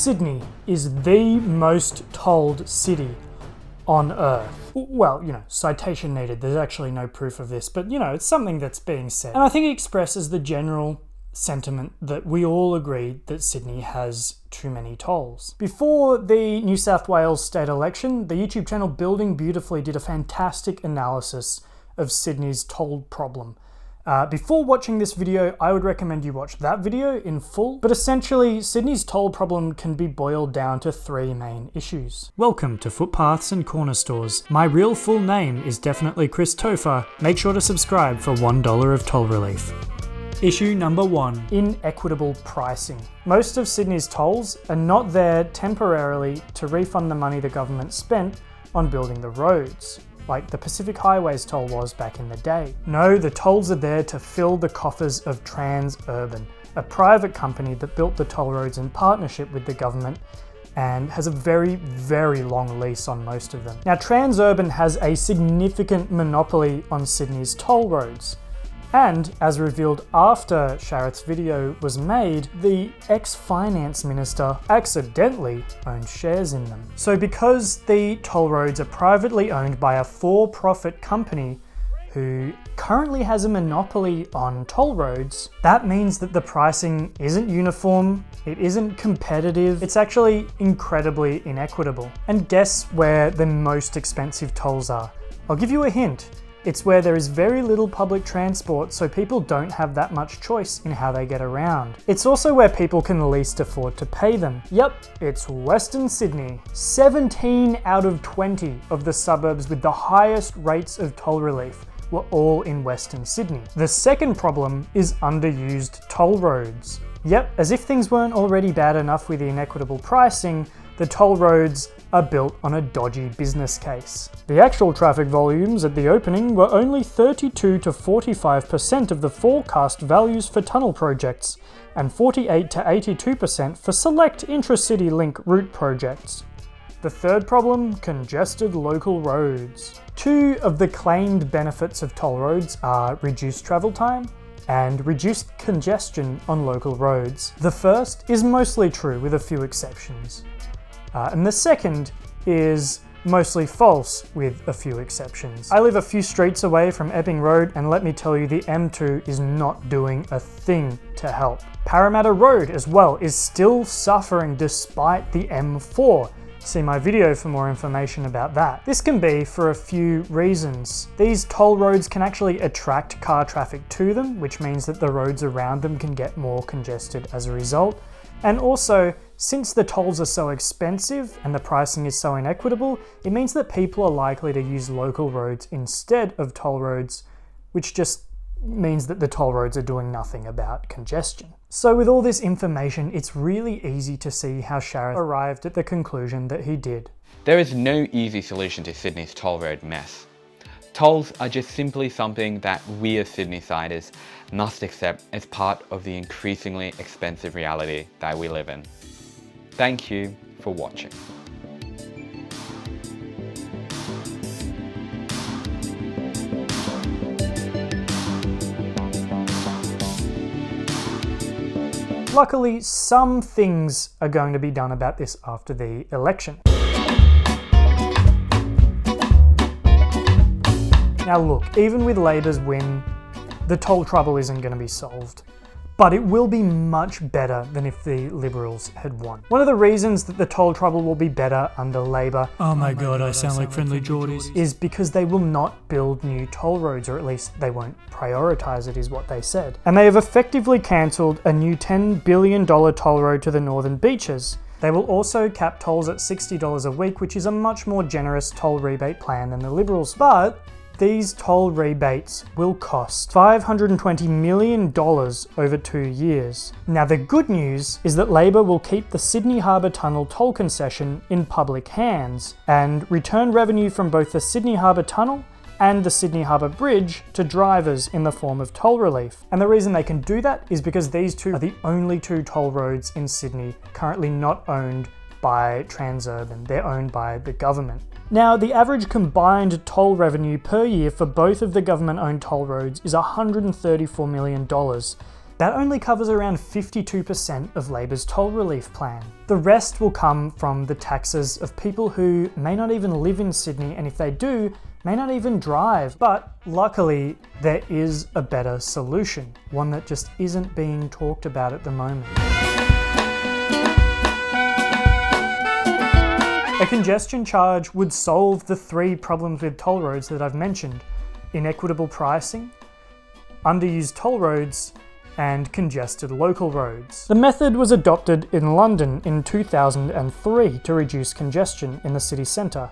Sydney is the most tolled city on Earth. Well, citation needed. There's actually no proof of this, but it's something that's being said. And I think it expresses the general sentiment that we all agree that Sydney has too many tolls. Before the New South Wales state election, the YouTube channel Building Beautifully did a fantastic analysis of Sydney's toll problem. Before watching this video, I would recommend you watch that video in full, but essentially Sydney's toll problem can be boiled down to three main issues. Welcome to Footpaths and Corner Stores. My real full name is definitely Chris Topher. Make sure to subscribe for $1 of toll relief. Issue number 1. Inequitable pricing. Most of Sydney's tolls are not there temporarily to refund the money the government spent on building the roads, like the Pacific Highways toll was back in the day. No, the tolls are there to fill the coffers of Transurban, a private company that built the toll roads in partnership with the government and has a very, very long lease on most of them. Now, Transurban has a significant monopoly on Sydney's toll roads. And, as revealed after Shareth's video was made, the ex-finance minister accidentally owned shares in them. So because the toll roads are privately owned by a for-profit company who currently has a monopoly on toll roads, that means that the pricing isn't uniform, it isn't competitive, it's actually incredibly inequitable. And guess where the most expensive tolls are? I'll give you a hint. It's where there is very little public transport, so people don't have that much choice in how they get around. It's also where people can least afford to pay them. Yep, it's Western Sydney. 17 out of 20 of the suburbs with the highest rates of toll relief were all in Western Sydney. The second problem is underused toll roads. Yep, as if things weren't already bad enough with the inequitable pricing, the toll roads are built on a dodgy business case. The actual traffic volumes at the opening were only 32 to 45% of the forecast values for tunnel projects, and 48 to 82% for select intra-city link route projects. The third problem, congested local roads. Two of the claimed benefits of toll roads are reduced travel time and reduced congestion on local roads. The first is mostly true with a few exceptions. And the second is mostly false with a few exceptions. I live a few streets away from Epping Road, and let me tell you, the M2 is not doing a thing to help. Parramatta Road as well is still suffering despite the M4. See my video for more information about that. This can be for a few reasons. These toll roads can actually attract car traffic to them, which means that the roads around them can get more congested as a result. And also, since the tolls are so expensive and the pricing is so inequitable, it means that people are likely to use local roads instead of toll roads, which just means that the toll roads are doing nothing about congestion. So with all this information, it's really easy to see how Shareth arrived at the conclusion that he did. There is no easy solution to Sydney's toll road mess. Tolls are just simply something that we as Sydneysiders must accept as part of the increasingly expensive reality that we live in. Thank you for watching. Luckily, some things are going to be done about this after the election. Now look, even with Labor's win, the toll trouble isn't going to be solved. But it will be much better than if the Liberals had won. One of the reasons that the toll trouble will be better under Labor, oh my god, I sound like friendly Geordies, is because they will not build new toll roads, or at least they won't prioritise it, is what they said. And they have effectively cancelled a new $10 billion toll road to the Northern Beaches. They will also cap tolls at $60 a week, which is a much more generous toll rebate plan than the Liberals. But these toll rebates will cost $520 million over 2 years. Now the good news is that Labor will keep the Sydney Harbour Tunnel toll concession in public hands and return revenue from both the Sydney Harbour Tunnel and the Sydney Harbour Bridge to drivers in the form of toll relief. And the reason they can do that is because these two are the only two toll roads in Sydney currently not owned by Transurban. They're owned by the government. Now, the average combined toll revenue per year for both of the government-owned toll roads is $134 million, that only covers around 52% of Labor's toll relief plan. The rest will come from the taxes of people who may not even live in Sydney, and if they do, may not even drive. But luckily, there is a better solution, one that just isn't being talked about at the moment. A congestion charge would solve the three problems with toll roads that I've mentioned: inequitable pricing, underused toll roads, and congested local roads. The method was adopted in London in 2003 to reduce congestion in the city centre,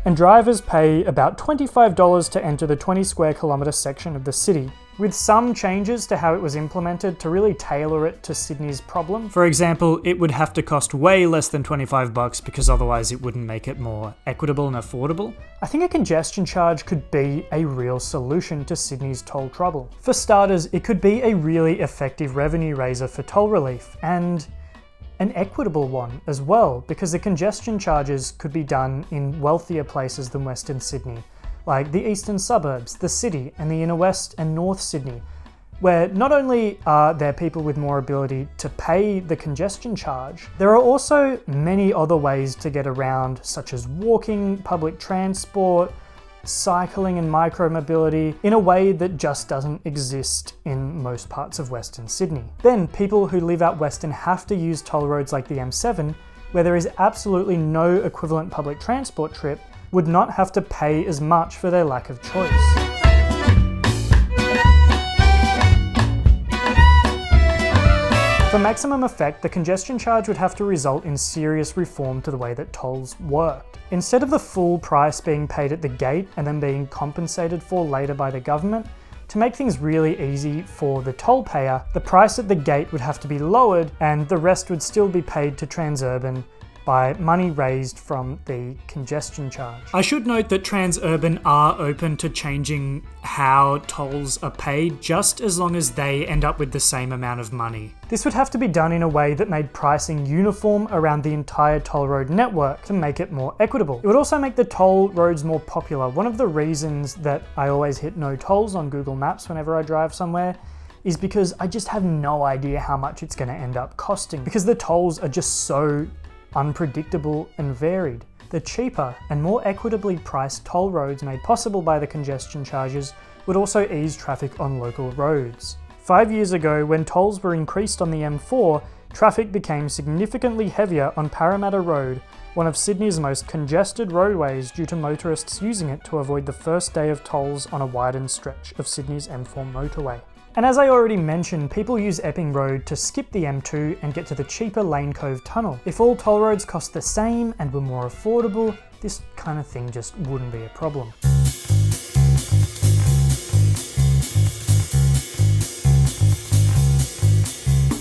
and drivers pay about $25 to enter the 20 square kilometre section of the city, with some changes to how it was implemented to really tailor it to Sydney's problem. For example, it would have to cost way less than $25 because otherwise it wouldn't make it more equitable and affordable. I think a congestion charge could be a real solution to Sydney's toll trouble. For starters, it could be a really effective revenue raiser for toll relief, and an equitable one as well, because the congestion charges could be done in wealthier places than Western Sydney, like the eastern suburbs, the city, and the inner west and north Sydney, where not only are there people with more ability to pay the congestion charge, there are also many other ways to get around, such as walking, public transport, cycling and micromobility, in a way that just doesn't exist in most parts of Western Sydney. Then people who live out west and have to use toll roads like the M7, where there is absolutely no equivalent public transport trip, would not have to pay as much for their lack of choice. For maximum effect, the congestion charge would have to result in serious reform to the way that tolls worked. Instead of the full price being paid at the gate and then being compensated for later by the government, to make things really easy for the toll payer, the price at the gate would have to be lowered and the rest would still be paid to Transurban by money raised from the congestion charge. I should note that Transurban are open to changing how tolls are paid, just as long as they end up with the same amount of money. This would have to be done in a way that made pricing uniform around the entire toll road network to make it more equitable. It would also make the toll roads more popular. One of the reasons that I always hit no tolls on Google Maps whenever I drive somewhere is because I just have no idea how much it's going to end up costing, because the tolls are just so unpredictable and varied. The cheaper and more equitably priced toll roads made possible by the congestion charges would also ease traffic on local roads. 5 years ago, when tolls were increased on the M4, traffic became significantly heavier on Parramatta Road, one of Sydney's most congested roadways, due to motorists using it to avoid the first day of tolls on a widened stretch of Sydney's M4 motorway. And as I already mentioned, people use Epping Road to skip the M2 and get to the cheaper Lane Cove tunnel. If all toll roads cost the same and were more affordable, this kind of thing just wouldn't be a problem.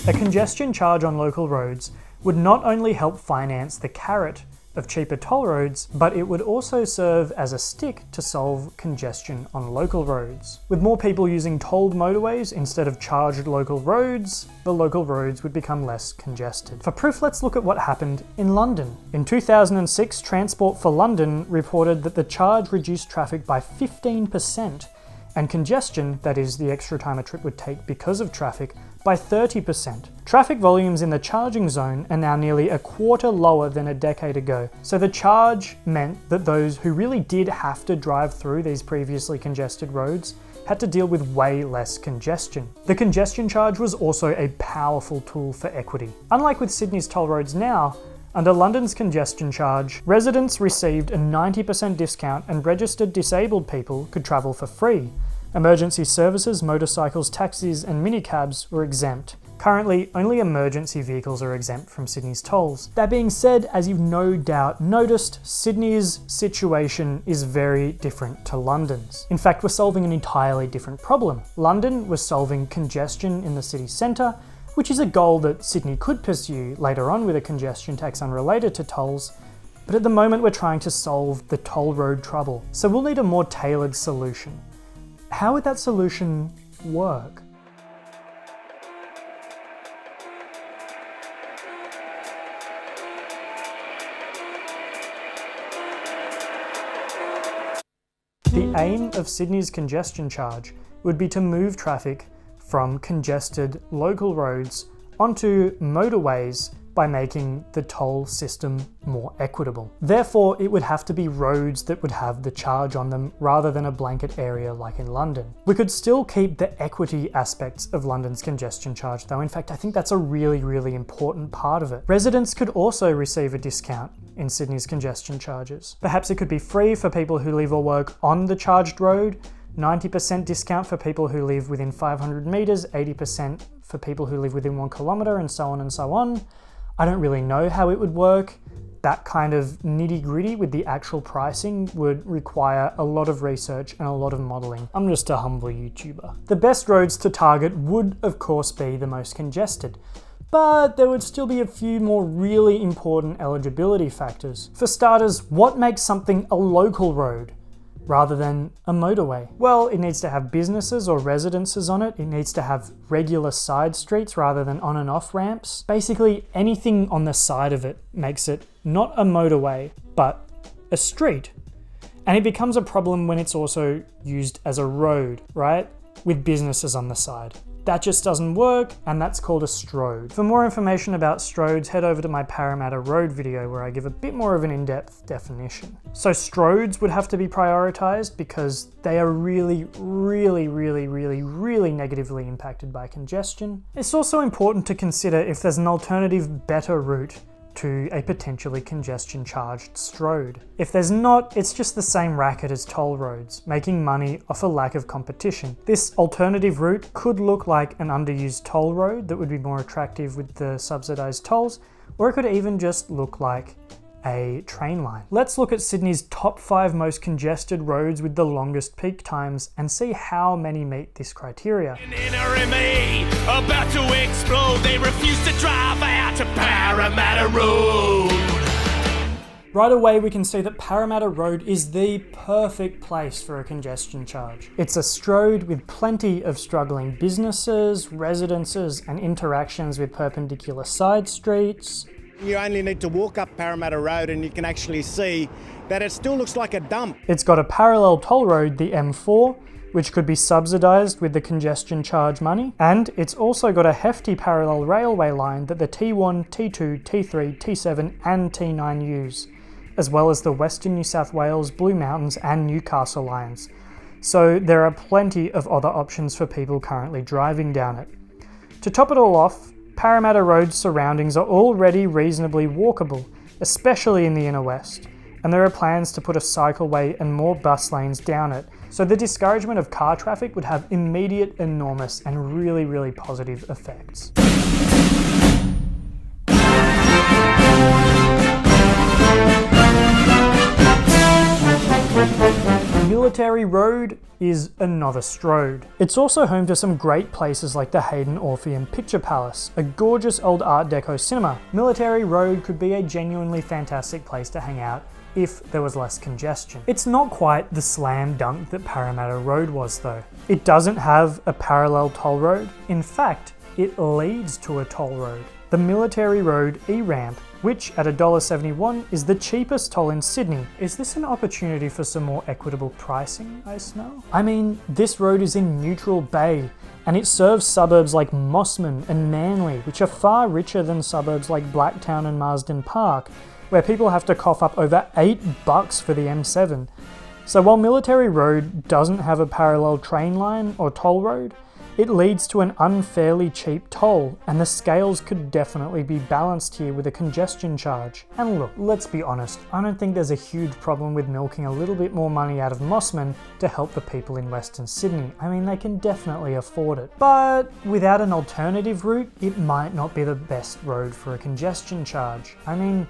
A congestion charge on local roads would not only help finance the carrot of cheaper toll roads, but it would also serve as a stick to solve congestion on local roads. With more people using tolled motorways instead of charged local roads, the local roads would become less congested. For proof, let's look at what happened in London. In 2006, Transport for London reported that the charge reduced traffic by 15%, and congestion, that is the extra time a trip would take because of traffic, by 30%. Traffic volumes in the charging zone are now nearly a quarter lower than a decade ago. So the charge meant that those who really did have to drive through these previously congested roads had to deal with way less congestion. The congestion charge was also a powerful tool for equity. Unlike with Sydney's toll roads now, under London's congestion charge, residents received a 90% discount and registered disabled people could travel for free. Emergency services, motorcycles, taxis, and minicabs were exempt. Currently, only emergency vehicles are exempt from Sydney's tolls. That being said, as you've no doubt noticed, Sydney's situation is very different to London's. In fact, we're solving an entirely different problem. London was solving congestion in the city centre, which is a goal that Sydney could pursue later on with a congestion tax unrelated to tolls, but at the moment we're trying to solve the toll road trouble. So we'll need a more tailored solution. How would that solution work? The aim of Sydney's congestion charge would be to move traffic from congested local roads onto motorways by making the toll system more equitable. Therefore, it would have to be roads that would have the charge on them rather than a blanket area like in London. We could still keep the equity aspects of London's congestion charge though. In fact, I think that's a really, really important part of it. Residents could also receive a discount in Sydney's congestion charges. Perhaps it could be free for people who live or work on the charged road, 90% discount for people who live within 500 metres, 80% for people who live within 1 kilometre, and so on and so on. I don't really know how it would work. That kind of nitty gritty with the actual pricing would require a lot of research and a lot of modelling. I'm just a humble YouTuber. The best roads to target would of course be the most congested, but there would still be a few more really important eligibility factors. For starters, what makes something a local road rather than a motorway? Well, it needs to have businesses or residences on it. It needs to have regular side streets rather than on and off ramps. Basically, anything on the side of it makes it not a motorway, but a street. And it becomes a problem when it's also used as a road, right? With businesses on the side. That just doesn't work, and that's called a stroad. For more information about stroads, head over to my Parramatta Road video where I give a bit more of an in-depth definition. So stroads would have to be prioritised because they are really negatively impacted by congestion. It's also important to consider if there's an alternative, better route to a potentially congestion charged stroad. If there's not, it's just the same racket as toll roads, making money off a lack of competition. This alternative route could look like an underused toll road that would be more attractive with the subsidised tolls, or it could even just look like a train line. Let's look at Sydney's top 5 most congested roads with the longest peak times and see how many meet this criteria. An enemy about to explode. They refuse to drive out to Parramatta Road. Right away we can see that Parramatta Road is the perfect place for a congestion charge. It's a stroad with plenty of struggling businesses, residences and interactions with perpendicular side streets. You only need to walk up Parramatta Road and you can actually see that it still looks like a dump. It's got a parallel toll road, the M4, which could be subsidised with the congestion charge money, and it's also got a hefty parallel railway line that the T1, T2, T3, T7 and T9 use, as well as the Western New South Wales, Blue Mountains and Newcastle lines. So there are plenty of other options for people currently driving down it. To top it all off, Parramatta Road's surroundings are already reasonably walkable, especially in the inner west, and there are plans to put a cycleway and more bus lanes down it, so the discouragement of car traffic would have immediate, enormous and really positive effects. Military Road is another stroad. It's also home to some great places like the Hayden Orpheum Picture Palace, a gorgeous old Art Deco cinema. Military Road could be a genuinely fantastic place to hang out if there was less congestion. It's not quite the slam dunk that Parramatta Road was though. It doesn't have a parallel toll road. In fact, it leads to a toll road. The Military Road E-Ramp, which at $1.71 is the cheapest toll in Sydney. Is this an opportunity for some more equitable pricing, I smell? I mean, this road is in Neutral Bay, and it serves suburbs like Mossman and Manly, which are far richer than suburbs like Blacktown and Marsden Park, where people have to cough up over $8 for the M7. So while Military Road doesn't have a parallel train line or toll road, it leads to an unfairly cheap toll, and the scales could definitely be balanced here with a congestion charge. And look, let's be honest, I don't think there's a huge problem with milking a little bit more money out of Mossman to help the people in Western Sydney. I mean, they can definitely afford it. But without an alternative route, it might not be the best road for a congestion charge. I mean,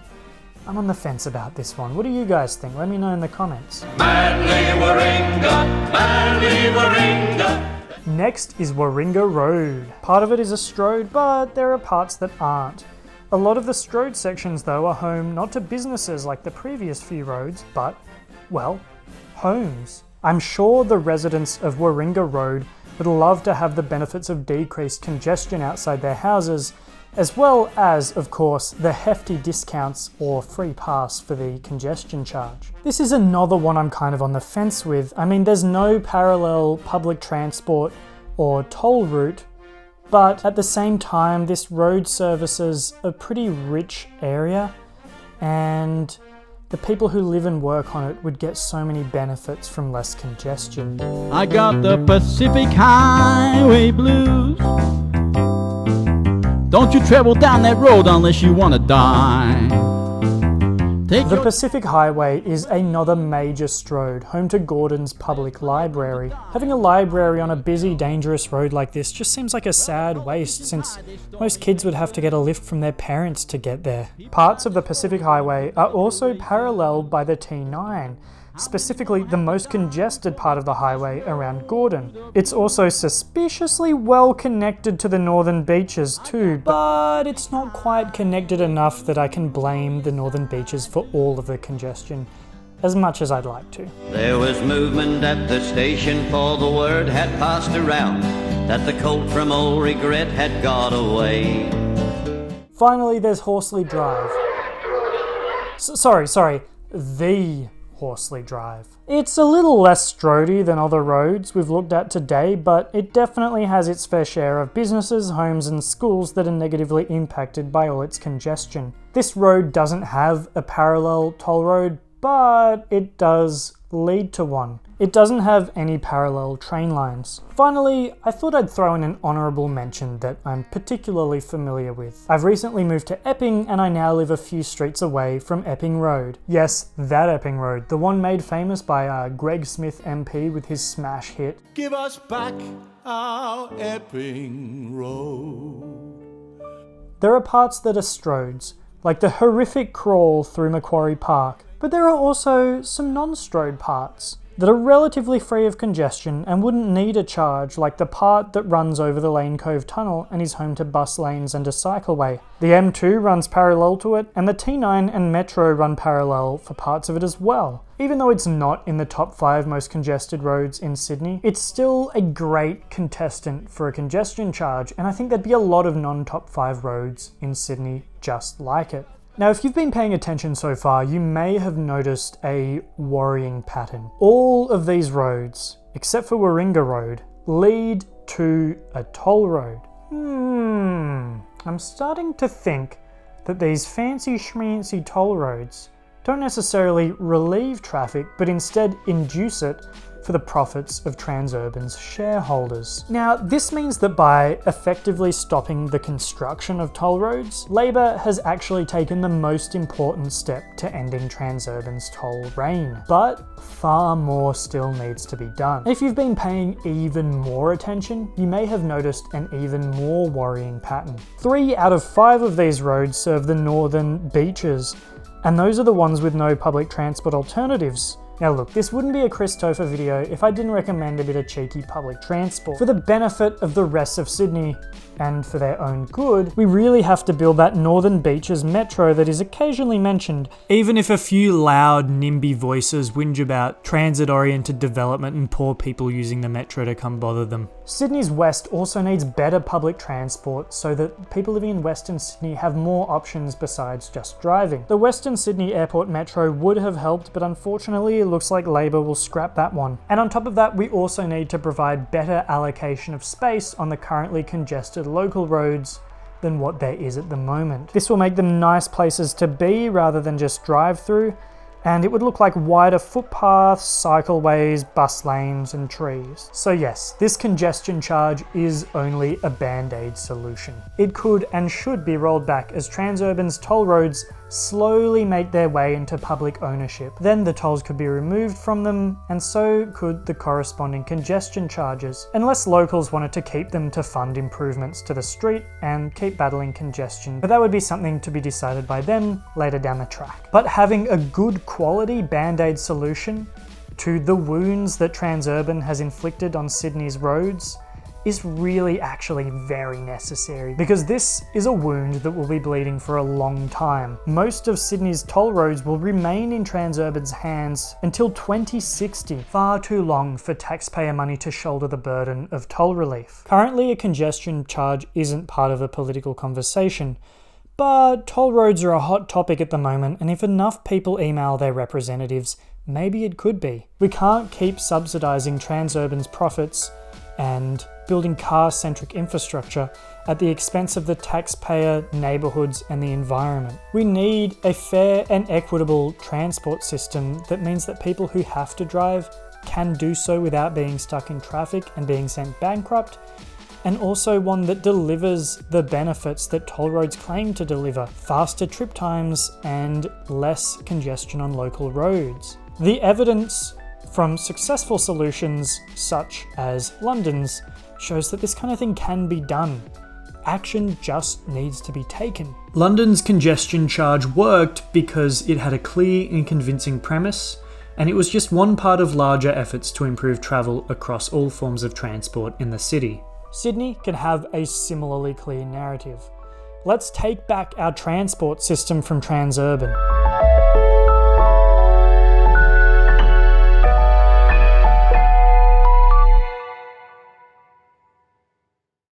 I'm on the fence about this one. What do you guys think? Let me know in the comments. Manly Warringah, Manly Warringah. Next is Warringah Road. Part of it is a stroad, but there are parts that aren't. A lot of the stroad sections though are home not to businesses like the previous few roads, but, well, homes. I'm sure the residents of Warringah Road would love to have the benefits of decreased congestion outside their houses, as well as, of course, the hefty discounts or free pass for the congestion charge. This is another one I'm kind of on the fence with. I mean, there's no parallel public transport or toll route But at the same time, this road services a pretty rich area, and the people who live and work on it would get so many benefits from less congestion. I got the Pacific Highway blues. Don't you travel down that road unless you want to die. The Pacific Highway is another major stroad, home to Gordon's Public Library. Having a library on a busy, dangerous road like this just seems like a sad waste, since most kids would have to get a lift from their parents to get there. Parts of the Pacific Highway are also paralleled by the T9, specifically the most congested part of the highway around Gordon. It's also suspiciously well connected to the northern beaches too, but it's not quite connected enough that I can blame the northern beaches for all of the congestion, as much as I'd like to. There was movement at the station, for the word had passed around that the colt from Old Regret had got away. Finally, there's Horsley Drive. Sorry, the Horsley Drive. It's a little less stroady than other roads we've looked at today, but it definitely has its fair share of businesses, homes and schools that are negatively impacted by all its congestion. This road doesn't have a parallel toll road, but it does lead to one. It doesn't have any parallel train lines. Finally, I thought I'd throw in an honourable mention that I'm particularly familiar with. I've recently moved to Epping, and I now live a few streets away from Epping Road. Yes, that Epping Road, the one made famous by Greg Smith MP with his smash hit Give us back our Epping Road. There are parts that are stroads, like the horrific crawl through Macquarie Park, but there are also some non-strode parts that are relatively free of congestion and wouldn't need a charge, like the part that runs over the Lane Cove Tunnel and is home to bus lanes and a cycleway. The M2 runs parallel to it, and the T9 and Metro run parallel for parts of it as well. Even though it's not in the top 5 most congested roads in Sydney, it's still a great contestant for a congestion charge, and I think there'd be a lot of non-top 5 roads in Sydney just like it. Now, if you've been paying attention so far, you may have noticed a worrying pattern. All of these roads, except for Warringah Road, lead to a toll road. I'm starting to think that these fancy schmancy toll roads don't necessarily relieve traffic, but instead induce it for the profits of Transurban's shareholders. Now, this means that by effectively stopping the construction of toll roads, Labor has actually taken the most important step to ending Transurban's toll reign. But far more still needs to be done. If you've been paying even more attention, you may have noticed an even more worrying pattern. 3 out of 5 of these roads serve the northern beaches, and those are the ones with no public transport alternatives. Now look, this wouldn't be a Chris Topher video if I didn't recommend a bit of cheeky public transport. For the benefit of the rest of Sydney, and for their own good, we really have to build that Northern Beaches metro that is occasionally mentioned, even if a few loud, NIMBY voices whinge about transit-oriented development and poor people using the metro to come bother them. Sydney's West also needs better public transport so that people living in Western Sydney have more options besides just driving. The Western Sydney Airport Metro would have helped, but unfortunately it looks like Labor will scrap that one. And on top of that, we also need to provide better allocation of space on the currently congested local roads than what there is at the moment. This will make them nice places to be rather than just drive through, and it would look like wider footpaths, cycleways, bus lanes and trees. So yes, this congestion charge is only a band-aid solution. It could and should be rolled back as Transurban's toll roads slowly make their way into public ownership. Then the tolls could be removed from them, and so could the corresponding congestion charges, unless locals wanted to keep them to fund improvements to the street and keep battling congestion. But that would be something to be decided by them later down the track. But having a good quality band-aid solution to the wounds that Transurban has inflicted on Sydney's roads is really actually very necessary, because this is a wound that will be bleeding for a long time. Most of Sydney's toll roads will remain in Transurban's hands until 2060, far too long for taxpayer money to shoulder the burden of toll relief. Currently, a congestion charge isn't part of the political conversation, but toll roads are a hot topic at the moment, and if enough people email their representatives, maybe it could be. We can't keep subsidising Transurban's profits and building car-centric infrastructure at the expense of the taxpayer, neighbourhoods and the environment. We need a fair and equitable transport system that means that people who have to drive can do so without being stuck in traffic and being sent bankrupt, and also one that delivers the benefits that toll roads claim to deliver: faster trip times and less congestion on local roads. The evidence from successful solutions such as London's shows that this kind of thing can be done. Action just needs to be taken. London's congestion charge worked because it had a clear and convincing premise, and it was just one part of larger efforts to improve travel across all forms of transport in the city. Sydney can have a similarly clear narrative. Let's take back our transport system from Transurban.